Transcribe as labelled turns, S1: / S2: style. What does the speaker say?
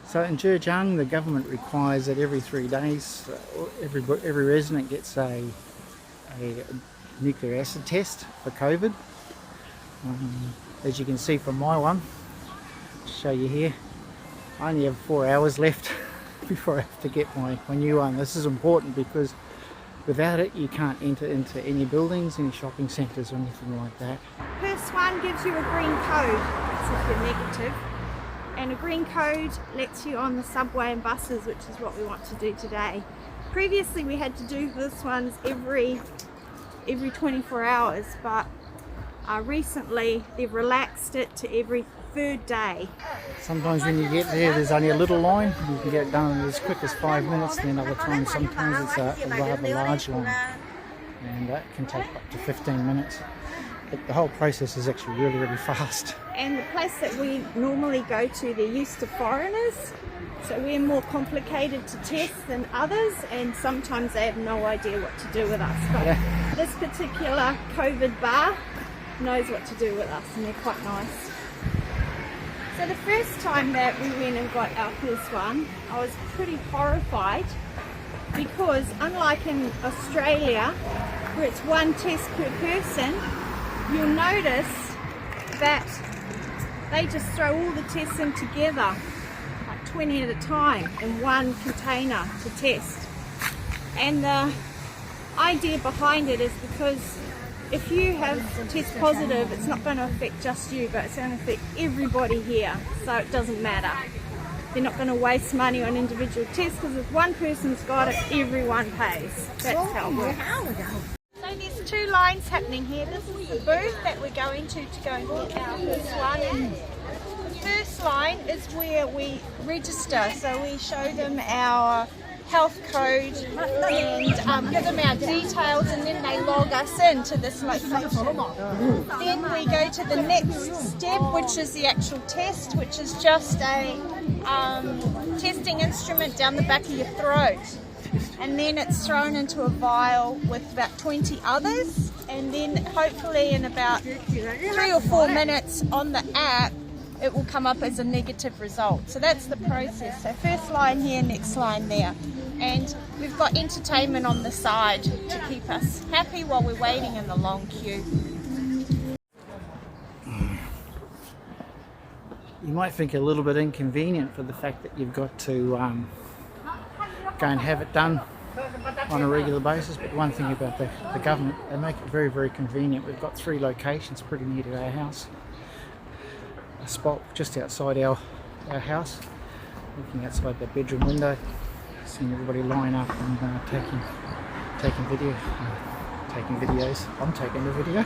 S1: So in Zhejiang, the government requires that every 3 days, every resident gets a nuclear acid test for COVID. As you can see from my one, I'll show you here, I only have 4 hours left before I have to get my new one. This is important because without it you can't enter into any buildings, any shopping centres or anything like that.
S2: First one gives you a green code, that's if you're negative. And a green code lets you on the subway and buses, which is what we want to do today. Previously we had to do this ones every 24 hours, but recently they've relaxed it to every 3rd day.
S1: Sometimes when you get there's only a little line, you can get it done in as quick as 5 minutes, and then other times sometimes it's a rather large line, and that can take up to 15 minutes. But the whole process is actually really fast.
S2: And the place that we normally go to, they're used to foreigners, so we're more complicated to test than others, and sometimes they have no idea what to do with us. But this particular COVID bar knows what to do with us, and they're quite nice. So the first time that we went and got our first one, I was pretty horrified because unlike in Australia, where it's 1 test per person, you'll notice that they just throw all the tests in together, like 20 at a time, in one container to test. And the idea behind it is because if you have test positive, it's not going to affect just you, but it's going to affect everybody here, so it doesn't matter. They're not going to waste money on individual tests, because if one person's got it, everyone pays. That's how it works. So there's 2 lines happening here. This is the booth that we're going to go and get our first one. And the first line is where we register, so we show them our health code and give them our details, and then they log us into this location. Then we go to the next step, which is the actual test, which is just a testing instrument down the back of your throat. And then it's thrown into a vial with about 20 others, and then hopefully in about 3 or 4 minutes on the app it will come up as a negative result. So that's the process. So first line here, next line there. And we've got entertainment on the side to keep us happy while we're waiting in the long queue.
S1: You might think a little bit inconvenient for the fact that you've got to go and have it done on a regular basis, but one thing about the government, they make it very convenient. We've got 3 locations pretty near to our house. A spot just outside our house, looking outside the bedroom window, seeing everybody line up and taking videos. I'm taking the video.